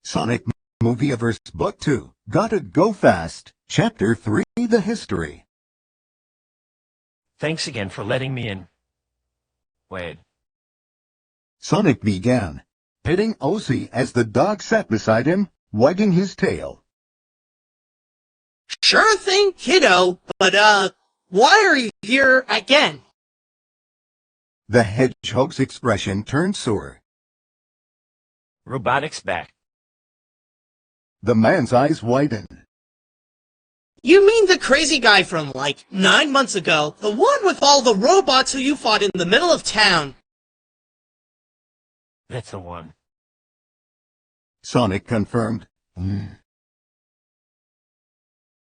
Sonic Movieverse Book 2, Gotta Go Fast, Chapter 3, The History. Thanks again for letting me in. Wait. Sonic began, petting Ozzy as the dog sat beside him, wagging his tail. Sure thing, kiddo, but why are you here again? The hedgehog's expression turned sour. Robotics back. The man's eyes widened. You mean the crazy guy from, 9 months ago? The one with all the robots who you fought in the middle of town? That's the one. Sonic confirmed.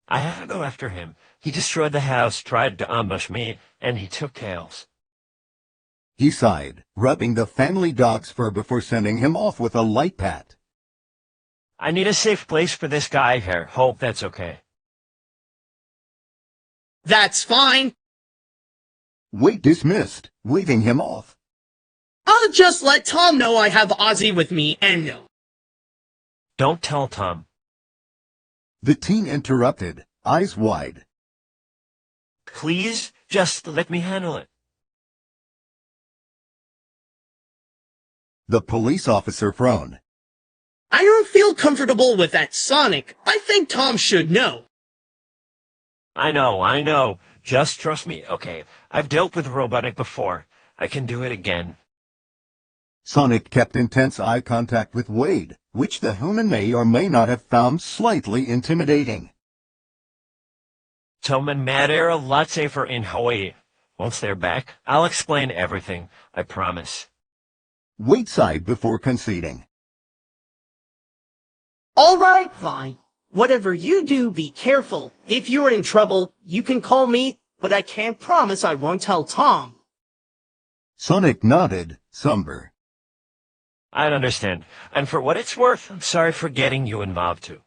I had to go after him. He destroyed the house, tried to ambush me, and he took Tails. He sighed, rubbing the family dog's fur before sending him off with a light pat. I need a safe place for this guy here. Hope that's okay. That's fine. Wade dismissed, waving him off. I'll just let Tom know I have Ozzy with me and no. Don't tell Tom. The teen interrupted, eyes wide. Please, just let me handle it. The police officer frowned. I don't feel comfortable with that Sonic. I think Tom should know. I know. Just trust me, okay? I've dealt with robotic before. I can do it again. Sonic kept intense eye contact with Wade, which the human may or may not have found slightly intimidating. Tom and Matt are a lot safer in Hawaii. Once they're back, I'll explain everything. I promise. Wade sighed before conceding. Alright, fine. Whatever you do, be careful. If you're in trouble, you can call me, but I can't promise I won't tell Tom. Sonic nodded, somber. I understand. And for what it's worth, I'm sorry for getting you involved too.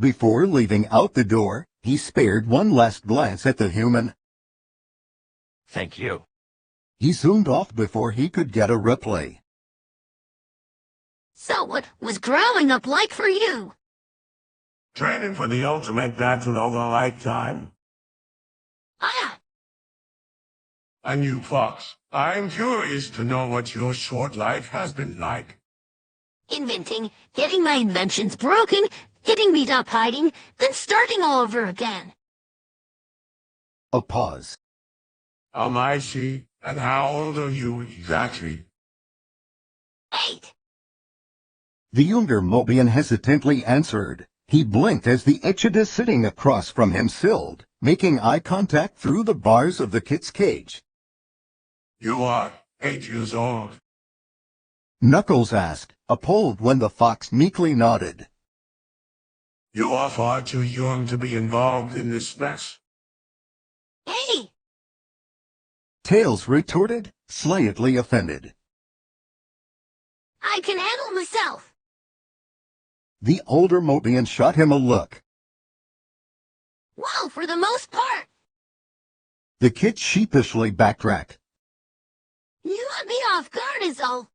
Before leaving out the door, he spared one last glance at the human. Thank you. He zoomed off before he could get a replay. So what was growing up like for you? Training for the ultimate battle of a lifetime. Ah, And you, Fox, I'm curious to know what your short life has been like. inventing, getting my inventions broken, getting beat up hiding, then starting all over again. A pause. I see. And how old are you exactly? 8. The younger Mobian hesitantly answered. He blinked as the Echidna sitting across from him stilled, making eye contact through the bars of the kit's cage. You are 8 years old. Knuckles asked, appalled when the fox meekly nodded. You are far too young to be involved in this mess. Hey, Tails retorted, slightly offended. I can handle myself. The older Mobian shot him a look. Well, for the most part. The kid sheepishly backtracked. You let me off guard is all.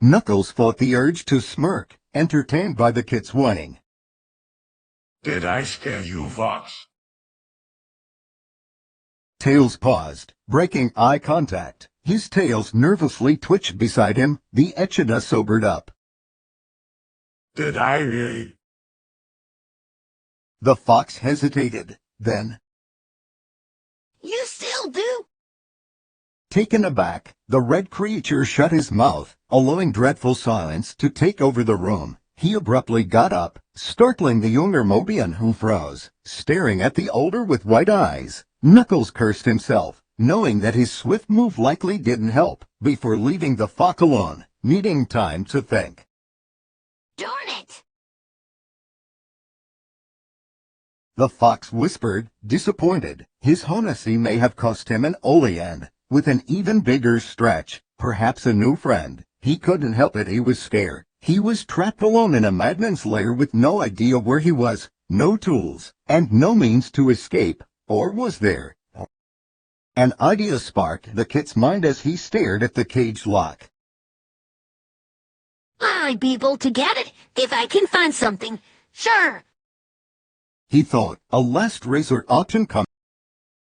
Knuckles fought the urge to smirk, entertained by the kid's whining. Did I scare you, Fox? Tails paused, breaking eye contact. His tails nervously twitched beside him. The Echidna sobered up. Did I really? The fox hesitated, then, You still do? taken aback, the red creature shut his mouth, allowing dreadful silence to take over the room. He abruptly got up, startling the younger Mobian who froze, staring at the older with wide eyes. Knuckles cursed himself, knowing that his swift move likely didn't help, before leaving the fox alone, needing time to think. Darn it. The fox whispered, disappointed. His honesty may have cost him an Oleand, with an even bigger stretch, perhaps a new friend. He couldn't help it, he was scared. He was trapped alone in a madman's lair with no idea where he was, no tools, and no means to escape. Or was there? An idea sparked the kid's mind as he stared at the cage lock. I'd be able to get it if I can find something. Sure. He thought, a last resort option come.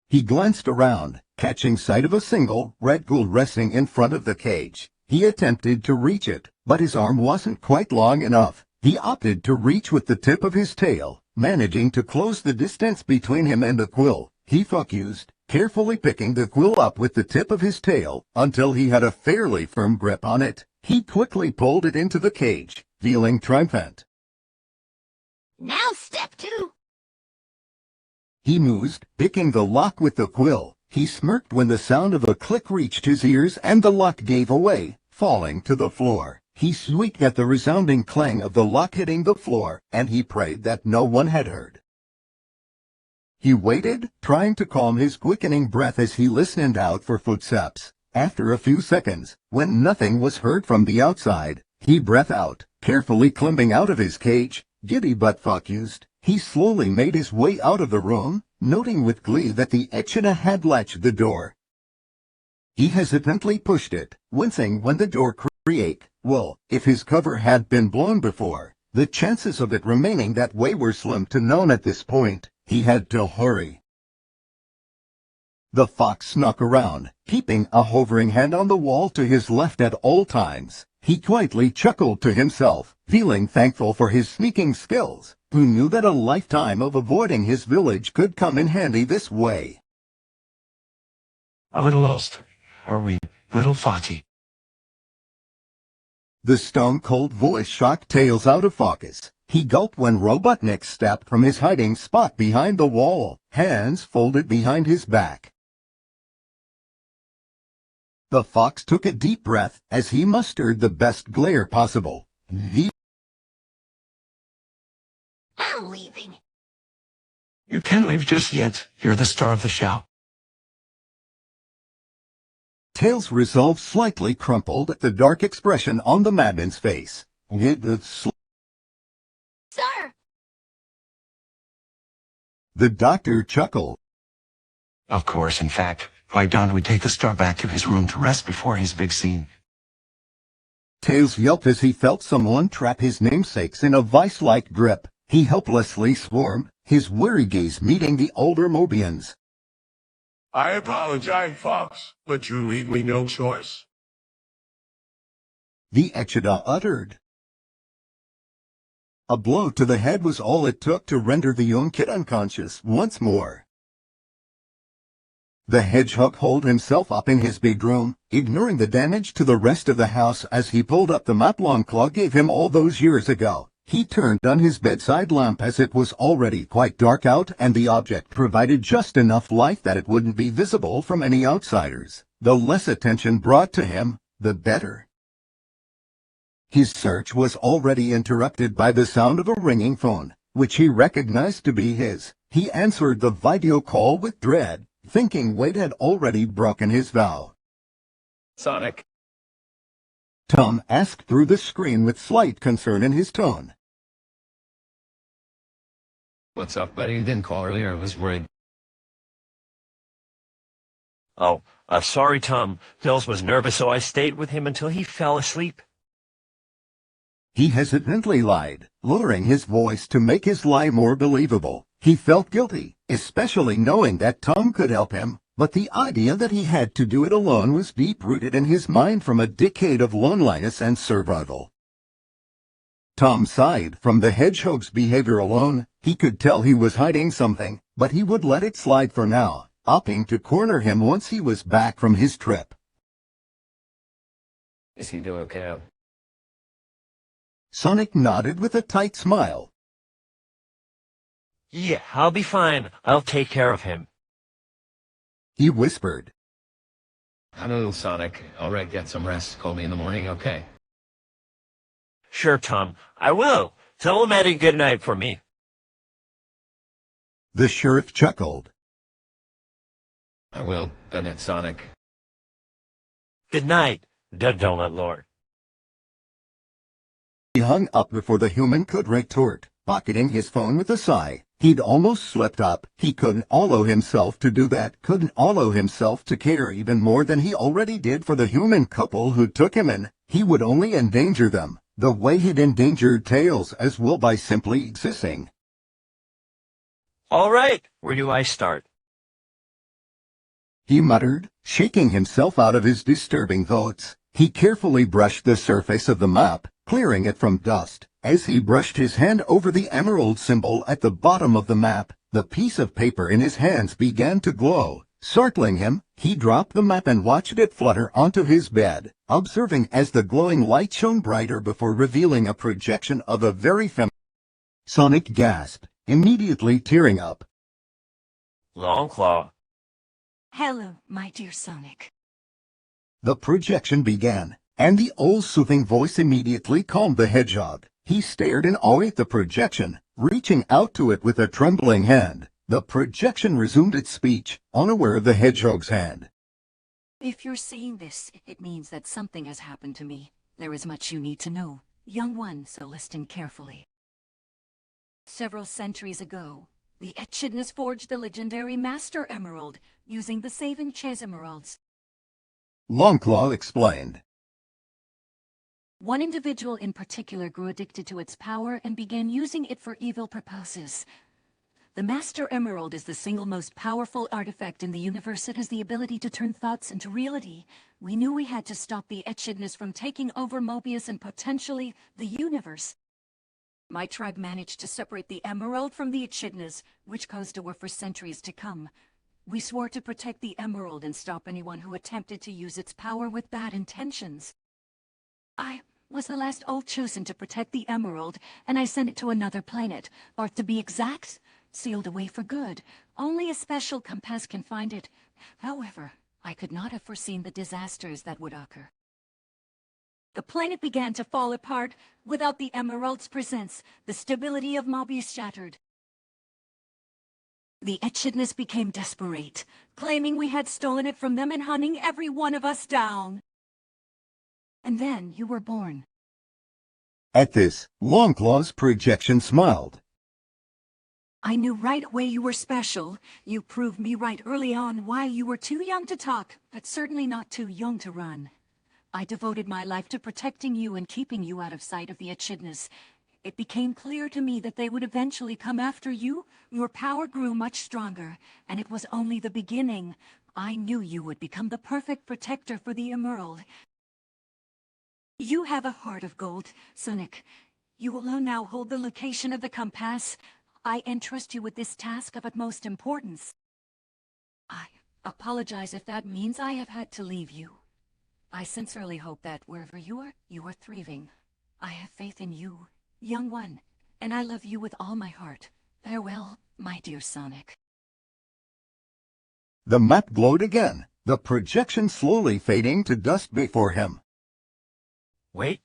He glanced around, catching sight of a single red ghoul resting in front of the cage. He attempted to reach it, but his arm wasn't quite long enough. He opted to reach with the tip of his tail, managing to close the distance between him and the quill. He focused, carefully picking the quill up with the tip of his tail until he had a fairly firm grip on it. He quickly pulled it into the cage, feeling triumphant. Now step 2. He mused, picking the lock with the quill. He smirked when the sound of a click reached his ears and the lock gave away, falling to the floor. He squeaked at the resounding clang of the lock hitting the floor, and he prayed that no one had heard. He waited, trying to calm his quickening breath as he listened out for footsteps. After a few seconds, when nothing was heard from the outside, he breathed out, carefully climbing out of his cage, giddy but focused. He slowly made his way out of the room, noting with glee that the echidna had latched the door. He hesitantly pushed it, wincing when the door creaked. Well, if his cover had been blown before, the chances of it remaining that way were slim to none at this point. He had to hurry. The fox snuck around, keeping a hovering hand on the wall to his left at all times. He quietly chuckled to himself, feeling thankful for his sneaking skills. Who knew that a lifetime of avoiding his village could come in handy this way? A little lost, are we, little Foxy? The stone-cold voice shocked Tails out of focus. He gulped when Robotnik stepped from his hiding spot behind the wall, hands folded behind his back. The fox took a deep breath as he mustered the best glare possible. I'm leaving. You can't leave just yet. You're the star of the show. Tails' resolve slightly crumpled at the dark expression on the madman's face. Sir. The doctor chuckled. Of course, in fact. Why don't we take the star back to his room to rest before his big scene? Tails yelped as he felt someone trap his namesakes in a vice-like grip. He helplessly swarmed, his weary gaze meeting the older Mobians. I apologize, Fox, but you leave me no choice. The echidna uttered. A blow to the head was all it took to render the young kid unconscious once more. The hedgehog holed himself up in his bedroom, ignoring the damage to the rest of the house as he pulled up the map Longclaw gave him all those years ago. He turned on his bedside lamp as it was already quite dark out and the object provided just enough light that it wouldn't be visible from any outsiders. The less attention brought to him, the better. His search was already interrupted by the sound of a ringing phone, which he recognized to be his. He answered the video call with dread, thinking Wade had already broken his vow. Sonic. Tom asked through the screen with slight concern in his tone. What's up, buddy? You didn't call earlier. I was worried. Oh, sorry, Tom. Nils was nervous, so I stayed with him until he fell asleep. He hesitantly lied, lowering his voice to make his lie more believable. He felt guilty, especially knowing that Tom could help him, but the idea that he had to do it alone was deep-rooted in his mind from a decade of loneliness and survival. Tom sighed. From the hedgehog's behavior alone, he could tell he was hiding something, but he would let it slide for now, opting to corner him once he was back from his trip. Is he doing okay? Sonic nodded with a tight smile. Yeah, I'll be fine. I'll take care of him. He whispered. Hello, Sonic. All right, get some rest. Call me in the morning, okay? Sure, Tom. I will. Tell him Eddie good night for me. The sheriff chuckled. I will. Good night, Sonic. Good night, the Donut Lord. He hung up before the human could retort, pocketing his phone with a sigh. He'd almost slipped up. He couldn't allow himself to do that, couldn't allow himself to care even more than he already did for the human couple who took him in. He would only endanger them. the way he'd endangered Tails as well by simply existing. All right, where do I start? He muttered, shaking himself out of his disturbing thoughts. He carefully brushed the surface of the map, clearing it from dust. As he brushed his hand over the emerald symbol at the bottom of the map, the piece of paper in his hands began to glow. Startling him, he dropped the map and watched it flutter onto his bed, observing as the glowing light shone brighter before revealing a projection of a very familiar. Sonic gasped, immediately tearing up. Longclaw. Hello, my dear Sonic. The projection began, and the old soothing voice immediately calmed the hedgehog. He stared in awe at the projection, reaching out to it with a trembling hand. The projection resumed its speech, unaware of the hedgehog's hand. If you're seeing this, it means that something has happened to me. There is much you need to know, young one, so listen carefully. Several centuries ago, the Echidnas forged the legendary Master Emerald, using the saving Chase Emeralds. Longclaw explained. One individual in particular grew addicted to its power and began using it for evil purposes. The Master Emerald is the single most powerful artifact in the universe. It has the ability to turn thoughts into reality. We knew we had to stop the Echidnas from taking over Mobius and potentially the universe. My tribe managed to separate the Emerald from the Echidnas, which caused a war for centuries to come. We swore to protect the Emerald and stop anyone who attempted to use its power with bad intentions. I was the last old chosen to protect the Emerald, and I sent it to another planet, or to be exact, sealed away for good. Only a special compass can find it. However, I could not have foreseen the disasters that would occur. The planet began to fall apart. Without the Emerald's presence, the stability of Mobius shattered. The Echidnas became desperate, claiming we had stolen it from them and hunting every one of us down. And then you were born. At this, Longclaw's projection smiled. I knew right away you were special. You proved me right early on why you were too young to talk, but certainly not too young to run. I devoted my life to protecting you and keeping you out of sight of the Echidnas. It became clear to me that they would eventually come after you. Your power grew much stronger, and it was only the beginning. I knew you would become the perfect protector for the Emerald. You have a heart of gold, Sonic. You alone now hold the location of the compass. I entrust you with this task of utmost importance. I apologize if that means I have had to leave you. I sincerely hope that wherever you are thriving. I have faith in you, young one, and I love you with all my heart. Farewell, my dear Sonic. The map glowed again, the projection slowly fading to dust before him. Wait,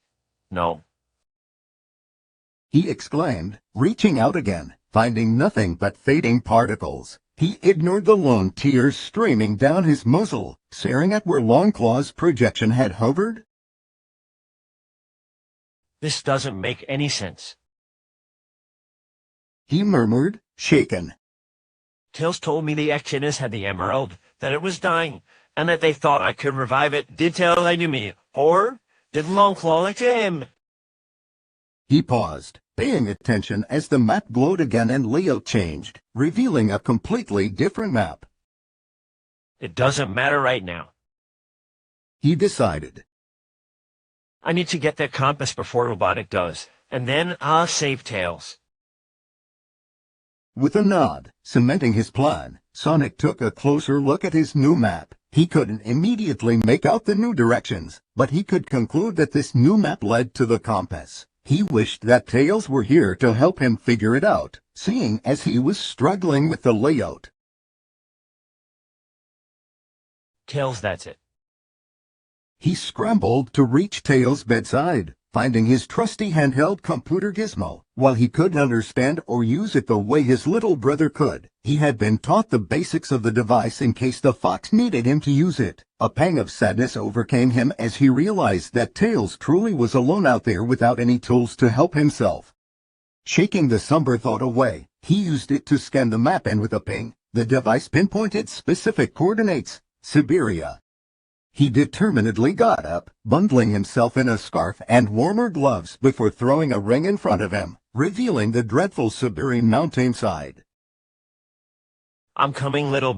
no. He exclaimed, reaching out again, finding nothing but fading particles. He ignored the lone tears streaming down his muzzle, staring at where Longclaw's projection had hovered. This doesn't make any sense. He murmured, shaken. Tails told me the Echidnas had the Emerald, that it was dying, and that they thought I could revive it. Did Tails lie to me? Or did Longclaw lie to him? He paused, paying attention as the map glowed again and layout changed, revealing a completely different map. It doesn't matter right now. He decided. I need to get that compass before Robotic does, and then I'll save Tails. With a nod, cementing his plan, Sonic took a closer look at his new map. He couldn't immediately make out the new directions, but he could conclude that this new map led to the compass. He wished that Tails were here to help him figure it out, seeing as he was struggling with the layout. Tails, that's it. He scrambled to reach Tails' bedside, finding his trusty handheld computer gizmo. While he couldn't understand or use it the way his little brother could, he had been taught the basics of the device in case the fox needed him to use it. A pang of sadness overcame him as he realized that Tails truly was alone out there without any tools to help himself. Shaking the somber thought away, he used it to scan the map, and with a ping, the device pinpointed specific coordinates: Siberia. He determinedly got up, bundling himself in a scarf and warmer gloves before throwing a ring in front of him, revealing the dreadful Siberian mountainside. I'm coming, little